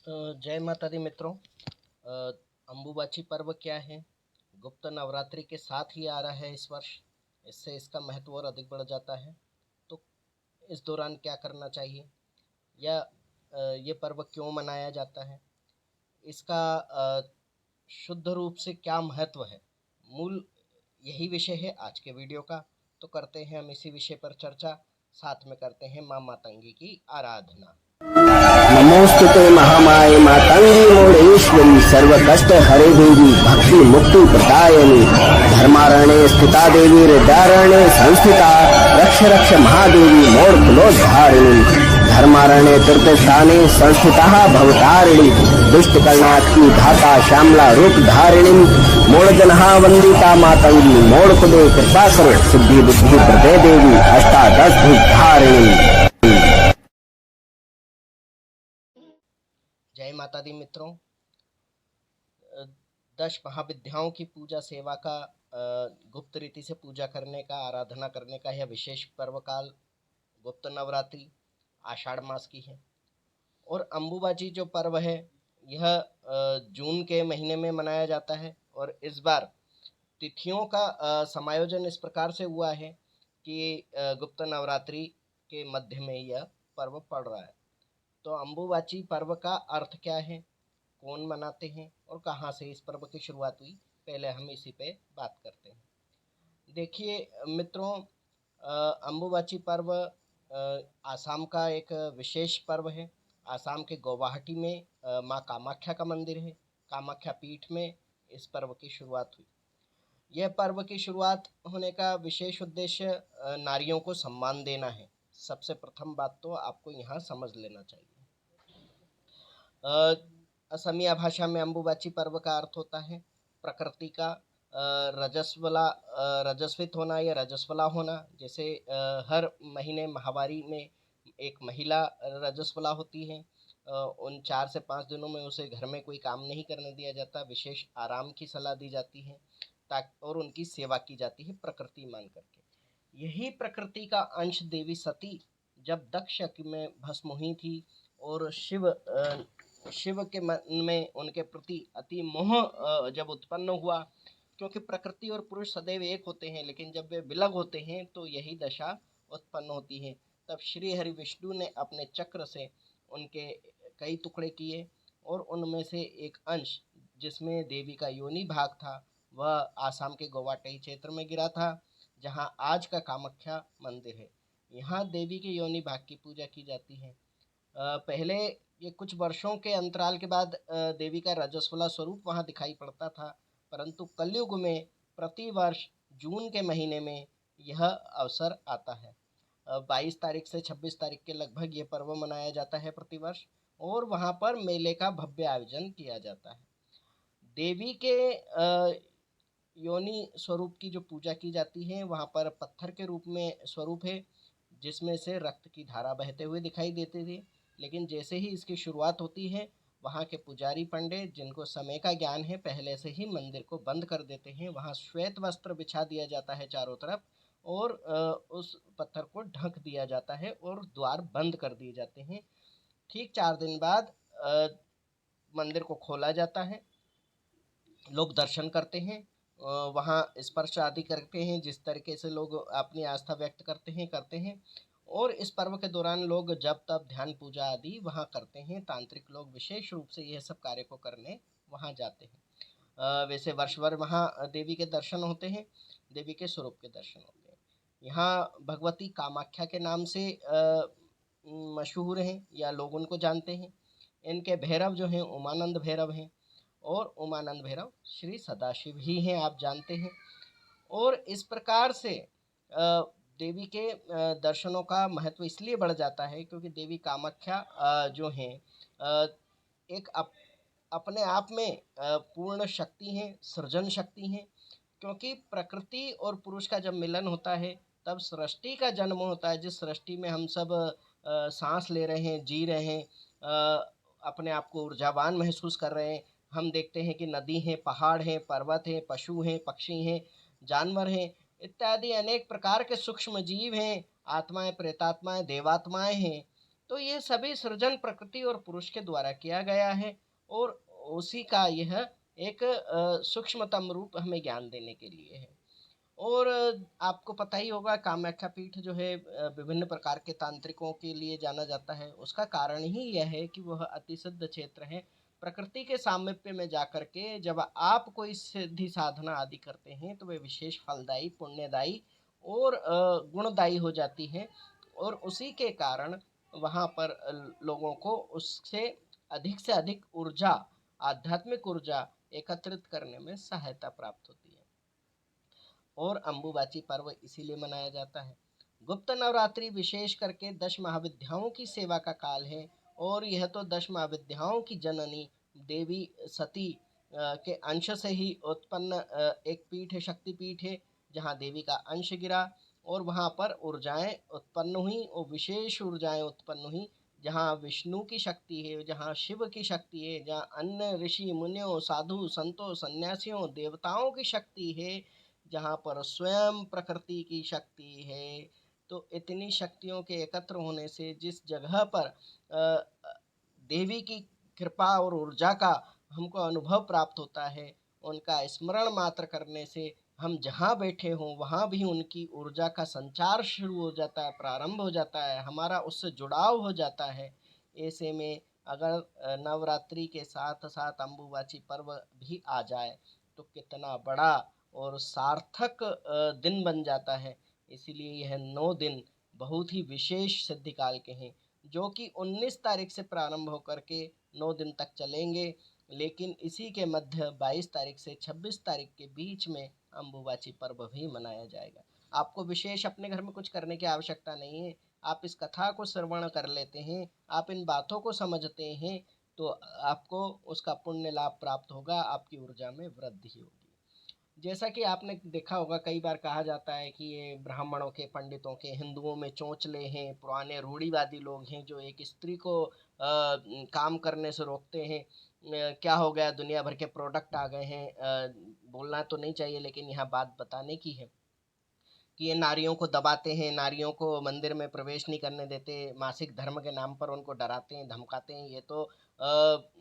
जय माता दी मित्रों। अम्बुबाची पर्व क्या है? गुप्त नवरात्रि के साथ ही आ रहा है इस वर्ष। इससे इसका महत्व और अधिक बढ़ जाता है। तो इस दौरान क्या करना चाहिए, या ये पर्व क्यों मनाया जाता है, इसका शुद्ध रूप से क्या महत्व है, मूल यही विषय है आज के वीडियो का। तो करते हैं हम इसी विषय पर चर्चा, साथ में करते हैं माँ मातंगी की आराधना। नमोस्तुते महामाये मातंगी मोडेश्वरी सर्वकष्ट हरे देवी भक्ति मुक्ति प्रदायिनी धर्मारण्ये स्थिता देवी हृदयारण्ये संस्थिता रक्ष रक्ष महादेवी मोड़ कुलोद्धारिणी धर्मारण्ये तीर्थस्थाने संस्थिता भवतारिणी दुष्ट कर्णाकी धाता श्यामला रूप धारिणी मोड़ जनहा वंदिता मातंगी मोड़ कुदे कृपा करो सिद्धि बुद्धि प्रदे देवी अष्टादश भुज धारिणी। जय माता दी मित्रों। 10 महाविद्याओं की पूजा सेवा का, गुप्त रीति से पूजा करने का, आराधना करने का यह विशेष पर्व काल गुप्त नवरात्रि आषाढ़ मास की है। और अम्बुबाची जो पर्व है यह जून के महीने में मनाया जाता है। और इस बार तिथियों का समायोजन इस प्रकार से हुआ है कि गुप्त नवरात्रि के मध्य में यह पर्व पड़ रहा है। तो अम्बुबाची पर्व का अर्थ क्या है, कौन मनाते हैं और कहाँ से इस पर्व की शुरुआत हुई, पहले हम इसी पे बात करते हैं। देखिए मित्रों, अम्बुबाची पर्व आसाम का एक विशेष पर्व है। आसाम के गुवाहाटी में माँ कामाख्या का मंदिर है। कामाख्या पीठ में इस पर्व की शुरुआत हुई। यह पर्व की शुरुआत होने का विशेष उद्देश्य नारियों को सम्मान देना है। सबसे प्रथम बात तो आपको यहाँ समझ लेना चाहिए। असमिया भाषा में अम्बुबाची पर्व का अर्थ होता है प्रकृति का रजस्वित होना या रजस्वला होना। जैसे हर महीने माहवारी में एक महिला रजस्वला होती है। उन 4 से 5 दिनों में उसे घर में कोई काम नहीं करने दिया जाता, विशेष आराम की सलाह दी जाती है ताकि और उनकी सेवा की जाती है प्रकृति मान करके। यही प्रकृति का अंश देवी सती जब दक्ष में भस्म हुई थी और शिव के मन में उनके प्रति अति मोह जब उत्पन्न हुआ, क्योंकि प्रकृति और पुरुष सदैव एक होते हैं, लेकिन जब वे विलग होते हैं तो यही दशा उत्पन्न होती है। तब श्री हरि विष्णु ने अपने चक्र से उनके कई टुकड़े किए और उनमें से एक अंश जिसमें देवी का योनि भाग था वह आसाम के गुवाहाटी क्षेत्र में गिरा था, जहां आज का कामाख्या मंदिर है। यहाँ देवी के योनि भाग की पूजा की जाती है। पहले ये कुछ वर्षों के अंतराल के बाद देवी का रजस्वला स्वरूप वहाँ दिखाई पड़ता था, परंतु कलयुग में प्रतिवर्ष जून के महीने में यह अवसर आता है। 22 तारीख से 26 तारीख के लगभग ये पर्व मनाया जाता है प्रतिवर्ष, और वहाँ पर मेले का भव्य आयोजन किया जाता है। देवी के योनि स्वरूप की जो पूजा की जाती है वहाँ पर पत्थर के रूप में स्वरूप है जिसमें से रक्त की धारा बहते हुए दिखाई देती थी। लेकिन जैसे ही इसकी शुरुआत होती है, वहाँ के पुजारी पंडित जिनको समय का ज्ञान है पहले से ही मंदिर को बंद कर देते हैं। वहाँ श्वेत वस्त्र बिछा दिया जाता है चारों तरफ, और उस पत्थर को ढक दिया जाता है और द्वार बंद कर दिए जाते हैं। ठीक 4 दिन बाद मंदिर को खोला जाता है। लोग दर्शन करते हैं, वहाँ स्पर्श आदि करते हैं, जिस तरीके से लोग अपनी आस्था व्यक्त करते हैं। और इस पर्व के दौरान लोग जप तप ध्यान पूजा आदि वहाँ करते हैं। तांत्रिक लोग विशेष रूप से यह सब कार्य को करने वहाँ जाते हैं। वैसे वर्ष भर वहाँ देवी के दर्शन होते हैं, देवी के स्वरूप के दर्शन होते हैं। यहाँ भगवती कामाख्या के नाम से मशहूर हैं या लोग उनको जानते हैं। इनके भैरव जो हैं उमानंद भैरव हैं, और उमानंद भैरव श्री सदाशिव ही हैं, आप जानते हैं। और इस प्रकार से देवी के दर्शनों का महत्व इसलिए बढ़ जाता है क्योंकि देवी कामाख्या जो हैं एक अपने आप में पूर्ण शक्ति हैं, सृजन शक्ति हैं। क्योंकि प्रकृति और पुरुष का जब मिलन होता है तब सृष्टि का जन्म होता है। जिस सृष्टि में हम सब सांस ले रहे हैं, जी रहे हैं, अपने आप को ऊर्जावान महसूस कर रहे हैं। हम देखते हैं कि नदी हैं, पहाड़ हैं, पर्वत हैं, पशु हैं, पक्षी हैं, जानवर हैं, इत्यादि अनेक प्रकार के सूक्ष्म जीव हैं, आत्माएं, प्रेतात्माएं, देवात्माएं हैं। तो ये सभी सृजन प्रकृति और पुरुष के द्वारा किया गया है और उसी का यह एक सूक्ष्मतम रूप हमें ज्ञान देने के लिए है। और आपको पता ही होगा कामाख्या पीठ जो है विभिन्न प्रकार के तांत्रिकों के लिए जाना जाता है। उसका कारण ही यह है कि वह अति सिद्ध क्षेत्र है। प्रकृति के सामीप्य में जाकर के जब आप कोई सिद्धि साधना आदि करते हैं तो वे विशेष फलदायी, पुण्यदायी और गुणदायी हो जाती है और उसी के कारण वहाँ पर लोगों को उससे अधिक से अधिक ऊर्जा, आध्यात्मिक ऊर्जा एकत्रित करने में सहायता प्राप्त होती है। और अम्बुबाची पर्व इसीलिए मनाया जाता है। गुप्त नवरात्रि विशेष करके 10 महाविद्याओं की सेवा का काल है और यह तो 10 महाविद्याओं की जननी देवी सती के अंश से ही उत्पन्न एक पीठ है, शक्तिपीठ है, जहाँ देवी का अंश गिरा और वहाँ पर ऊर्जाएं उत्पन्न हुई और विशेष ऊर्जाएं उत्पन्न हुई। जहाँ विष्णु की शक्ति है, जहाँ शिव की शक्ति है, जहाँ अन्य ऋषि मुनियों, साधु संतों, सन्यासियों, देवताओं की शक्ति है, जहाँ पर स्वयं प्रकृति की शक्ति है। तो इतनी शक्तियों के एकत्र होने से जिस जगह पर देवी की कृपा और ऊर्जा का हमको अनुभव प्राप्त होता है, उनका स्मरण मात्र करने से हम जहाँ बैठे हों वहाँ भी उनकी ऊर्जा का संचार शुरू हो जाता है, प्रारंभ हो जाता है, हमारा उससे जुड़ाव हो जाता है। ऐसे में अगर नवरात्रि के साथ साथ अम्बुबाची पर्व भी आ जाए तो कितना बड़ा और सार्थक दिन बन जाता है। इसीलिए यह 9 दिन बहुत ही विशेष सिद्धिकाल के हैं, जो कि 19 तारीख से प्रारंभ होकर के 9 दिन तक चलेंगे। लेकिन इसी के मध्य 22 तारीख से 26 तारीख के बीच में अम्बुबाची पर्व भी मनाया जाएगा। आपको विशेष अपने घर में कुछ करने की आवश्यकता नहीं है। आप इस कथा को श्रवण कर लेते हैं, आप इन बातों को समझते हैं तो आपको उसका पुण्य लाभ प्राप्त होगा, आपकी ऊर्जा में वृद्धि होगी। जैसा कि आपने देखा होगा, कई बार कहा जाता है कि ये ब्राह्मणों के, पंडितों के, हिंदुओं में चोंचले हैं, पुराने रूढ़िवादी लोग हैं जो एक स्त्री को काम करने से रोकते हैं। क्या हो गया, दुनिया भर के प्रोडक्ट आ गए हैं। बोलना तो नहीं चाहिए लेकिन यहाँ बात बताने की है कि ये नारियों को दबाते हैं, नारियों को मंदिर में प्रवेश नहीं करने देते, मासिक धर्म के नाम पर उनको डराते हैं, धमकाते हैं। ये तो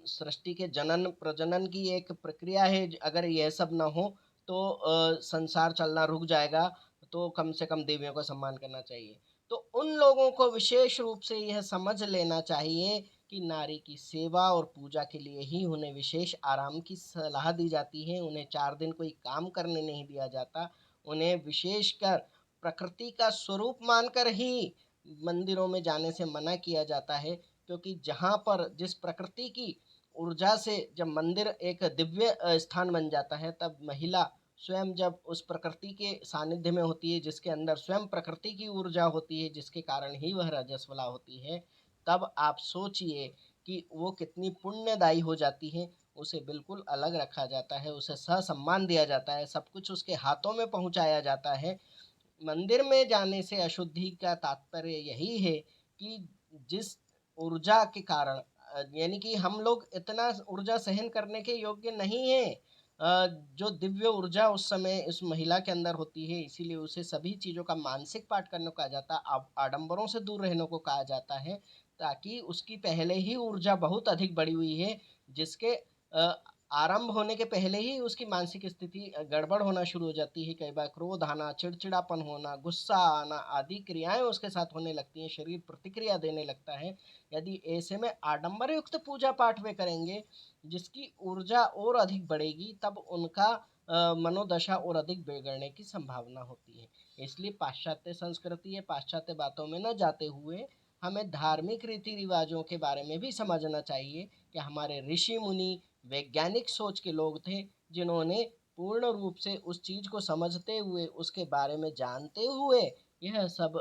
सृष्टि के जनन प्रजनन की एक प्रक्रिया है। अगर यह सब ना हो तो संसार चलना रुक जाएगा। तो कम से कम देवियों का सम्मान करना चाहिए। तो उन लोगों को विशेष रूप से यह समझ लेना चाहिए कि नारी की सेवा और पूजा के लिए ही उन्हें विशेष आराम की सलाह दी जाती है। उन्हें 4 दिन कोई काम करने नहीं दिया जाता। उन्हें विशेषकर प्रकृति का स्वरूप मानकर ही मंदिरों में जाने से मना किया जाता है, क्योंकि जहाँ पर जिस प्रकृति की ऊर्जा से जब मंदिर एक दिव्य स्थान बन जाता है, तब महिला स्वयं जब उस प्रकृति के सानिध्य में होती है, जिसके अंदर स्वयं प्रकृति की ऊर्जा होती है, जिसके कारण ही वह रजस्वला होती है, तब आप सोचिए कि वो कितनी पुण्यदायी हो जाती है। उसे बिल्कुल अलग रखा जाता है, उसे सहसम्मान दिया जाता है, सब कुछ उसके हाथों में पहुंचाया जाता है। मंदिर में जाने से अशुद्धि का तात्पर्य यही है कि जिस ऊर्जा के कारण यानी कि हम लोग इतना ऊर्जा सहन करने के योग्य नहीं है। जो दिव्य ऊर्जा उस समय उस महिला के अंदर होती है, इसीलिए उसे सभी चीज़ों का मानसिक पाठ करने को कहा जाता है, आडंबरों से दूर रहने को कहा जाता है, ताकि उसकी पहले ही ऊर्जा बहुत अधिक बढ़ी हुई है, जिसके आरंभ होने के पहले ही उसकी मानसिक स्थिति गड़बड़ होना शुरू हो जाती है। कई बार क्रोध आना, चिड़चिड़ापन होना, गुस्सा आना आदि क्रियाएं उसके साथ होने लगती हैं, शरीर प्रतिक्रिया देने लगता है। यदि ऐसे में आडंबर युक्त पूजा पाठ वे करेंगे जिसकी ऊर्जा और अधिक बढ़ेगी, तब उनका मनोदशा और अधिक बिगड़ने की संभावना होती है। इसलिए पाश्चात्य संस्कृति या पाश्चात्य बातों में न जाते हुए हमें धार्मिक रीति रिवाजों के बारे में भी समझना चाहिए कि हमारे ऋषि मुनि वैज्ञानिक सोच के लोग थे, जिन्होंने पूर्ण रूप से उस चीज़ को समझते हुए, उसके बारे में जानते हुए यह सब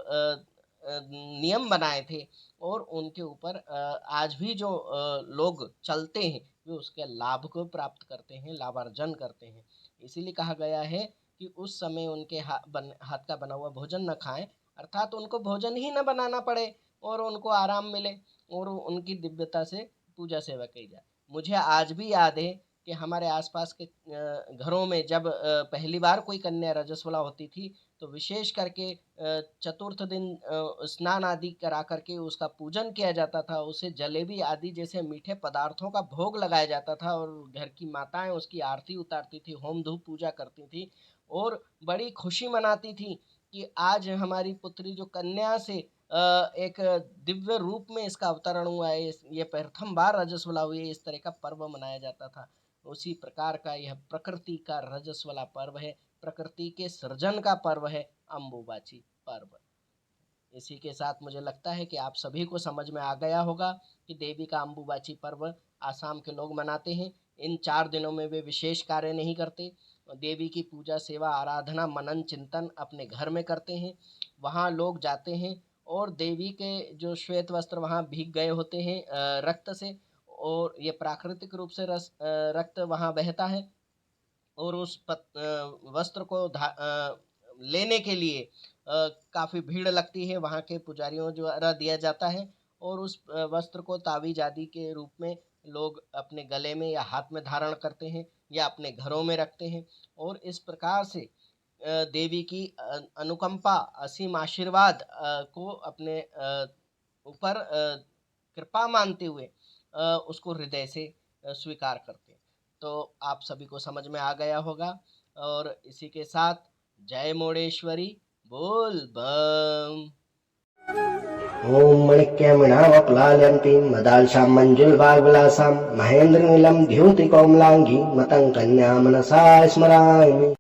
नियम बनाए थे। और उनके ऊपर आज भी जो लोग चलते हैं वे उसके लाभ को प्राप्त करते हैं, लाभार्जन करते हैं। इसीलिए कहा गया है कि उस समय उनके हाथ का बना हुआ भोजन न खाएं, अर्थात उनको भोजन ही न बनाना पड़े और उनको आराम मिले और उनकी दिव्यता से पूजा सेवा की जाए। मुझे आज भी याद है कि हमारे आसपास के घरों में जब पहली बार कोई कन्या रजस्वला होती थी, तो विशेष करके चतुर्थ दिन स्नान आदि करा करके उसका पूजन किया जाता था। उसे जलेबी आदि जैसे मीठे पदार्थों का भोग लगाया जाता था और घर की माताएं उसकी आरती उतारती थी, होम धूप पूजा करती थी और बड़ी खुशी मनाती थी कि आज हमारी पुत्री जो कन्या से एक दिव्य रूप में इसका अवतरण हुआ है, ये प्रथम बार रजस्वला हुई है, इस तरह का पर्व मनाया जाता था। उसी प्रकार का यह प्रकृति का रजस्वला पर्व है, प्रकृति के सृजन का पर्व है अम्बुबाची पर्व। इसी के साथ मुझे लगता है कि आप सभी को समझ में आ गया होगा कि देवी का अम्बुबाची पर्व आसाम के लोग मनाते हैं। इन 4 दिनों में वे विशेष कार्य नहीं करते। देवी की पूजा, सेवा, आराधना, मनन, चिंतन अपने घर में करते हैं। वहाँ लोग जाते हैं और देवी के जो श्वेत वस्त्र वहाँ भीग गए होते हैं रक्त से, और ये प्राकृतिक रूप से रक्त वहाँ बहता है और उस वस्त्र को लेने के लिए काफ़ी भीड़ लगती है। वहाँ के पुजारियों द्वारा दिया जाता है और उस वस्त्र को तावीज आदि के रूप में लोग अपने गले में या हाथ में धारण करते हैं या अपने घरों में रखते हैं और इस प्रकार से देवी की अनुकंपा, असीम आशीर्वाद को अपने ऊपर कृपा मानते हुए उसको हृदय से स्वीकार करते हैं। तो आप सभी को समझ में आ गया होगा और इसी के साथ जय मोड़ेश्वरी बोल बम। ओम मणिक्यमणावक्लालयन्तीं मदालसां मञ्जुलभागविलासां महेन्द्रनीलं द्युतिकोमलाङ्गीं मतं कन्या मनसा स्मरामि।